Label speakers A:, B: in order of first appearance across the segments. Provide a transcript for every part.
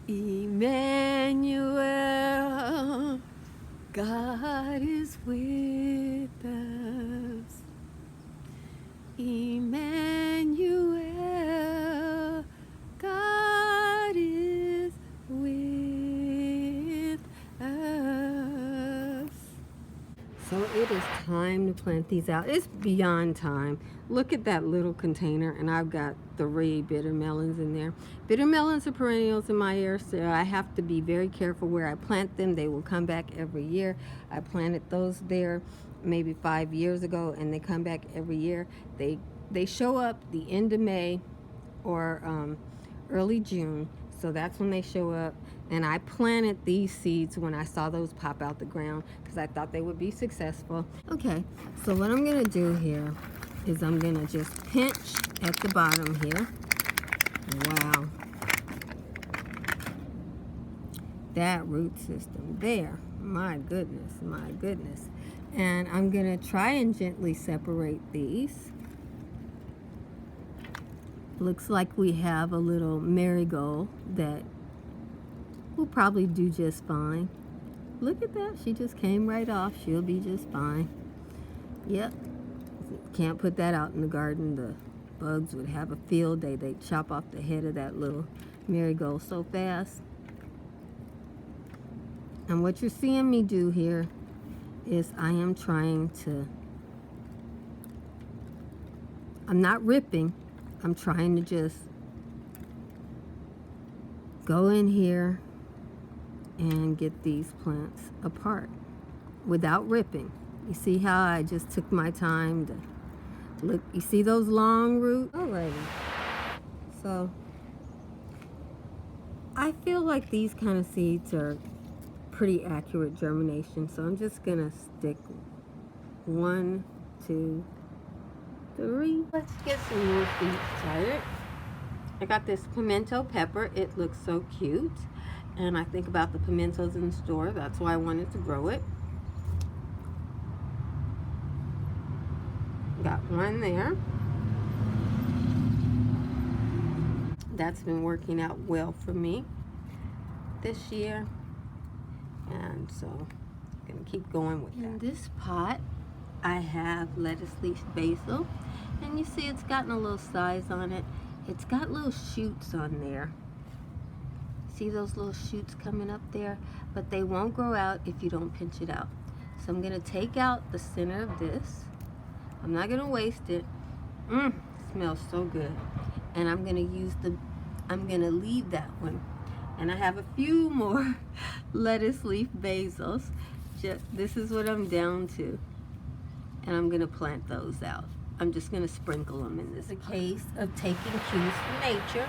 A: Emmanuel, God is with us. Emmanuel, God is with us. So it is time to plant these out. It's beyond time. Look at that little container, and I've got 3 bitter melons in there. Bitter melons are perennials in my area, so I have to be very careful where I plant them. They will come back every year. I planted those there maybe 5 years ago, and they come back every year. They show up the end of May or early June, so that's when they show up. And I planted these seeds when I saw those pop out the ground because I thought they would be successful. Okay, so what I'm gonna do here is I'm gonna just pinch at the bottom here. Wow. That root system there, my goodness, my goodness. And I'm gonna try and gently separate these. Looks like we have a little marigold that will probably do just fine. Look at that, she just came right off. She'll be just fine. Yep, can't put that out in the garden. The bugs would have a field day. They'd chop off the head of that little marigold so fast. And what you're seeing me do here is I am trying to, I'm not ripping, I'm trying to just go in here and get these plants apart without ripping. You see how I just took my time to look. You see those long roots? Alrighty. So I feel like these kind of seeds are pretty accurate germination, so I'm just gonna stick 1, 2, 3. Let's get some more seeds started. I got this pimento pepper. It looks so cute. And I think about the pimentos in the store. That's why I wanted to grow it. Got 1 there. That's been working out well for me this year. And so I'm gonna keep going with that. In this pot, I have lettuce leaf basil. And you see it's gotten a little size on it. It's got little shoots on there. See those little shoots coming up there? But they won't grow out if you don't pinch it out. So I'm gonna take out the center of this. I'm not gonna waste it. Smells so good. And I'm gonna leave that one. And I have a few more lettuce leaf basils. This is what I'm down to. And I'm gonna plant those out. I'm just gonna sprinkle them in this. A case of taking cues from nature.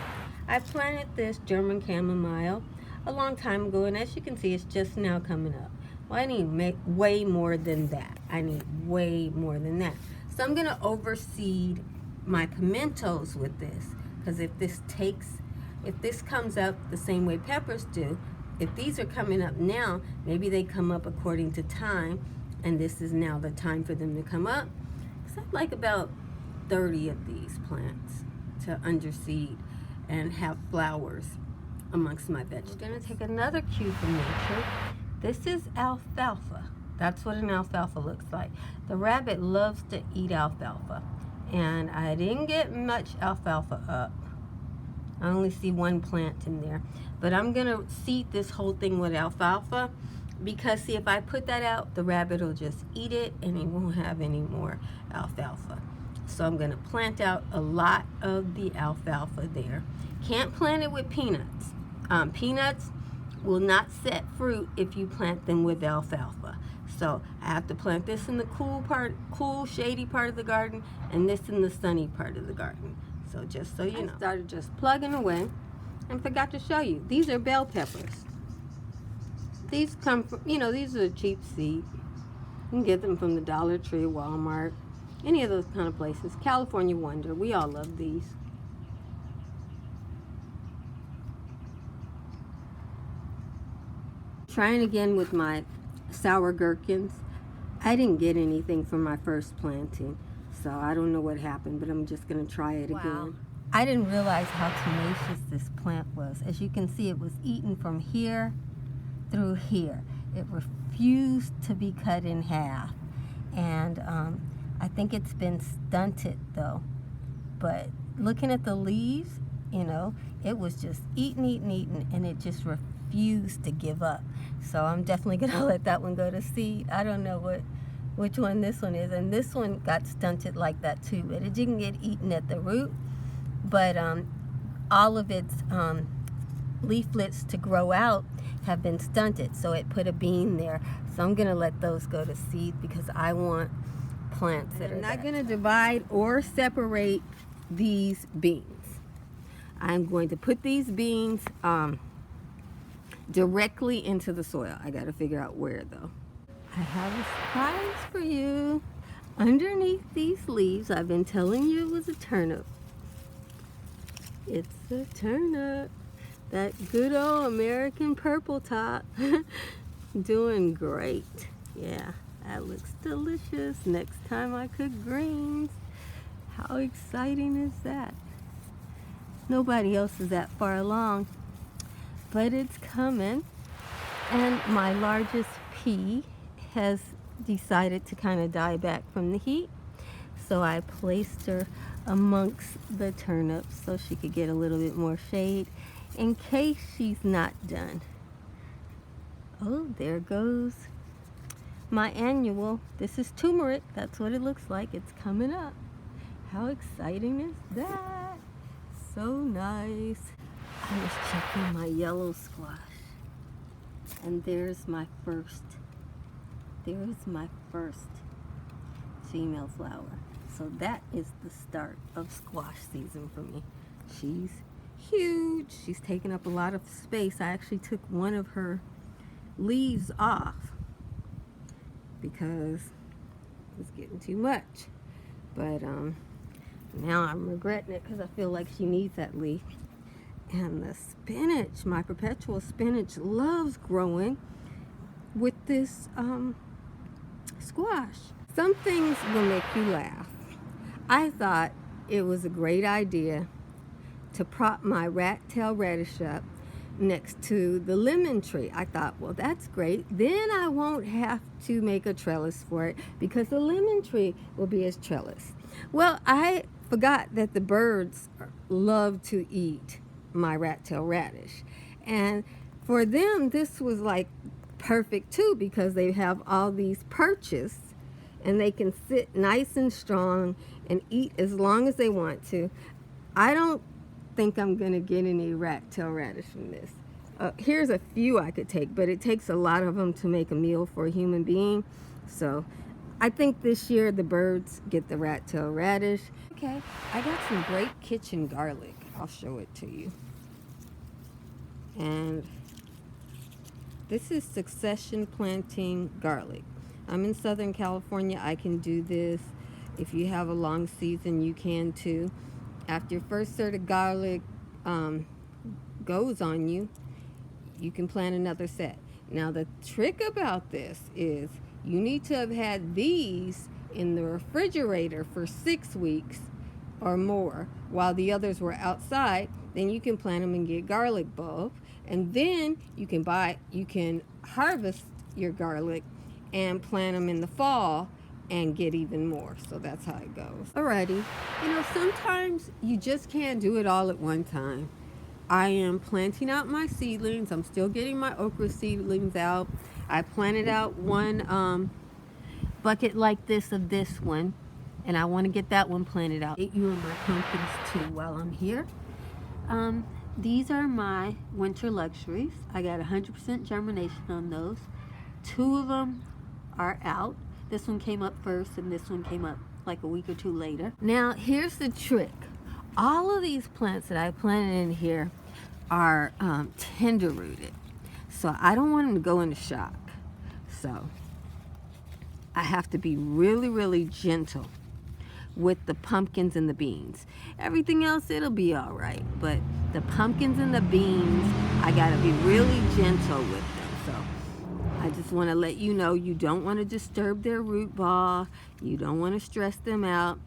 A: I planted this German chamomile a long time ago, and as you can see, it's just now coming up. Well, I need way more than that. I need way more than that. So I'm gonna overseed my pimentos with this, because if this comes up the same way peppers do, if these are coming up now, maybe they come up according to time, and this is now the time for them to come up. So I'd like about 30 of these plants to underseed and have flowers amongst my vegetables. We're gonna take another cue from nature. This is alfalfa. That's what an alfalfa looks like. The rabbit loves to eat alfalfa. And I didn't get much alfalfa up. I only see 1 plant in there. But I'm gonna seed this whole thing with alfalfa because see, if I put that out, the rabbit will just eat it and he won't have any more alfalfa. So I'm gonna plant out a lot of the alfalfa there. Can't plant it with peanuts. Peanuts will not set fruit if you plant them with alfalfa. So I have to plant this in the cool, shady part of the garden, and this in the sunny part of the garden. So just so you know. I started just plugging away and forgot to show you. These are bell peppers. These come from, these are a cheap seed. You can get them from the Dollar Tree, Walmart, any of those kind of places. California Wonder, we all love these. Trying again with my sour gherkins. I didn't get anything from my first planting, so I don't know what happened, but I'm just gonna try it again. I didn't realize how tenacious this plant was. As you can see, it was eaten from here through here. It refused to be cut in half. And I think it's been stunted though. But looking at the leaves, you know, it was just eaten, and it just refused to give up. So I'm definitely gonna let that one go to seed. I don't know which one this one is, and this one got stunted like that too, but it didn't get eaten at the root. But all of its leaflets to grow out have been stunted, so it put a bean there. So I'm gonna let those go to seed because I want plants that are not gonna divide or separate these beans. I'm going to put these beans directly into the soil. I gotta figure out where though. I have a surprise for you. Underneath these leaves, I've been telling you it was a turnip. It's a turnip. That good old American purple top. Doing great. Yeah, that looks delicious. Next time I cook greens. How exciting is that? Nobody else is that far along, but it's coming. And my largest pea has decided to kind of die back from the heat. So I placed her amongst the turnips so she could get a little bit more shade in case she's not done. Oh, there goes my annual. This is turmeric. That's what it looks like. It's coming up. How exciting is that? So nice. I was checking my yellow squash, and there's my first female flower. So that is the start of squash season for me. She's huge. She's taking up a lot of space. I actually took one of her leaves off because it was getting too much. But now I'm regretting it because I feel like she needs that leaf. And the spinach, my perpetual spinach, loves growing with this squash. Some things will make you laugh. I thought it was a great idea to prop my tail radish up next to the lemon tree. I thought, well, that's great. Then I won't have to make a trellis for it because the lemon tree will be as trellis. Well, I forgot that the birds love to eat my tail radish. And for them, this was like perfect too because they have all these perches and they can sit nice and strong and eat as long as they want to. I don't think I'm gonna get any tail radish from this. Here's a few I could take, but it takes a lot of them to make a meal for a human being. So I think this year the birds get the tail radish. Okay, I got some great kitchen garlic. I'll show it to you. And this is succession planting garlic. I'm in Southern California. I can do this. If you have a long season, you can too. After your first set of garlic goes on you, you can plant another set. Now the trick about this is you need to have had these in the refrigerator for 6 weeks or more while the others were outside. Then you can plant them and get garlic bulb. And then you can harvest your garlic and plant them in the fall and get even more. So that's how it goes. Alrighty, you know, sometimes you just can't do it all at one time. I am planting out my seedlings. I'm still getting my okra seedlings out. I planted out one bucket like this of this one, and I want to get that one planted out. You are my pumpkins too while I'm here. These are my winter luxuries. I got 100% germination on those. 2 of them are out. This one came up first and this one came up like a week or 2 later. Now here's the trick. All of these plants that I planted in here are tender rooted. So I don't want them to go into shock. So I have to be really, really gentle with the pumpkins and the beans. Everything else, it'll be all right. But the pumpkins and the beans, I gotta be really gentle with them. So I just wanna let you know, you don't wanna disturb their root ball. You don't wanna stress them out.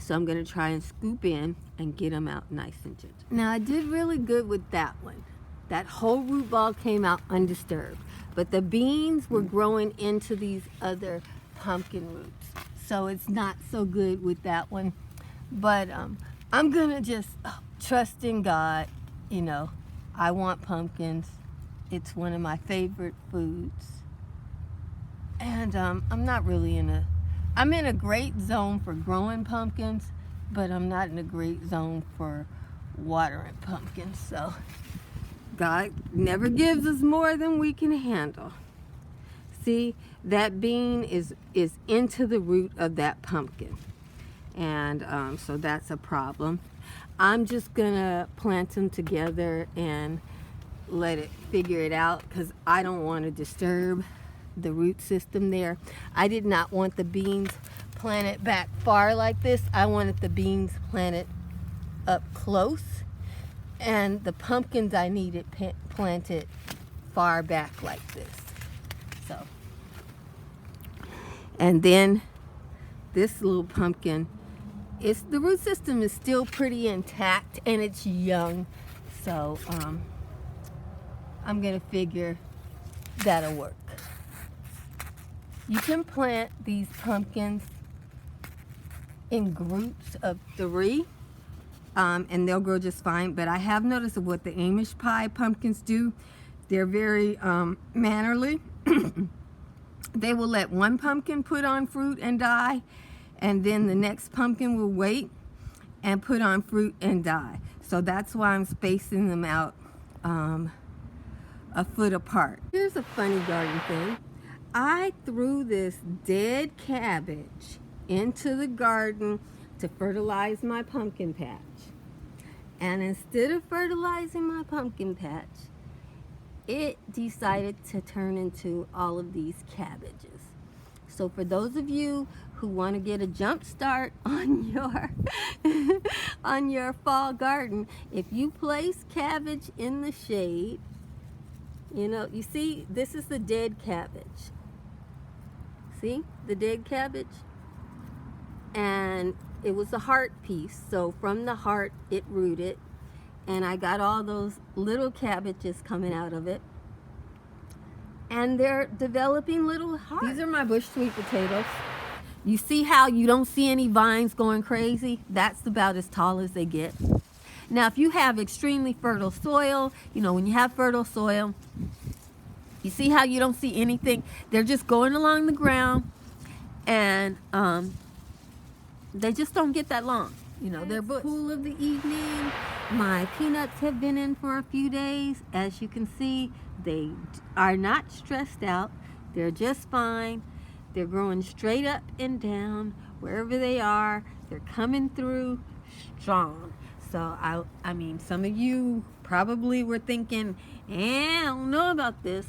A: So I'm going to try and scoop in and get them out nice and gentle. Now I did really good with that one. That whole root ball came out undisturbed. But the beans were growing into these other pumpkin roots. So it's not so good with that one. But I'm going to just trust in God. You know, I want pumpkins. It's one of my favorite foods. And I'm not really I'm in a great zone for growing pumpkins, but I'm not in a great zone for watering pumpkins. So God never gives us more than we can handle. See, that bean is into the root of that pumpkin. And so that's a problem. I'm just gonna plant them together and let it figure it out, because I don't want to disturb the root system there. I did not want the beans planted back far like this. I wanted the beans planted up close, and the pumpkins I needed planted far back like this. So, and then this little pumpkin, the root system is still pretty intact and it's young. So I'm gonna figure that'll work. You can plant these pumpkins in groups of 3, and they'll grow just fine. But I have noticed what the Amish pie pumpkins do. They're very mannerly. They will let one pumpkin put on fruit and die, and then the next pumpkin will wait and put on fruit and die. So that's why I'm spacing them out a foot apart. Here's a funny garden thing. I threw this dead cabbage into the garden to fertilize my pumpkin patch. And instead of fertilizing my pumpkin patch, it decided to turn into all of these cabbages. So for those of you who want to get a jump start on your on your fall garden, if you place cabbage in the shade, you know, you see, this is the dead cabbage. See the dead cabbage? And it was a heart piece, so from the heart it rooted, and I got all those little cabbages coming out of it, and they're developing little hearts. These are my bush sweet potatoes. You see how you don't see any vines going crazy? That's about as tall as they get. Now if you have extremely fertile soil, you know, when you have fertile soil, you see how you don't see anything? They're just going along the ground, and they just don't get that long. You know, they're bush. Cool of the evening. My peanuts have been in for a few days. As you can see, they are not stressed out. They're just fine. They're growing straight up and down. Wherever they are, they're coming through strong. So, I mean, some of you probably were thinking, I don't know about this.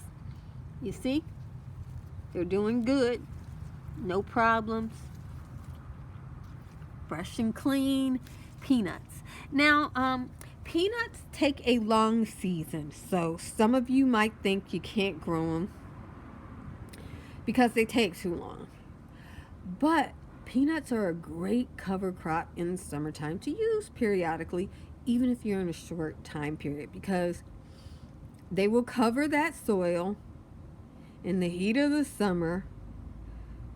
A: You see? They're doing good. No problems. Fresh and clean peanuts. Now, peanuts take a long season. So, some of you might think you can't grow them because they take too long. But peanuts are a great cover crop in the summertime to use periodically, even if you're in a short time period, because they will cover that soil in the heat of the summer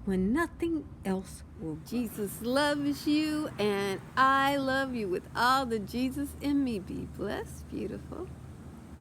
A: when nothing else will. Jesus loves you, and I love you with all the Jesus in me. Be blessed, beautiful.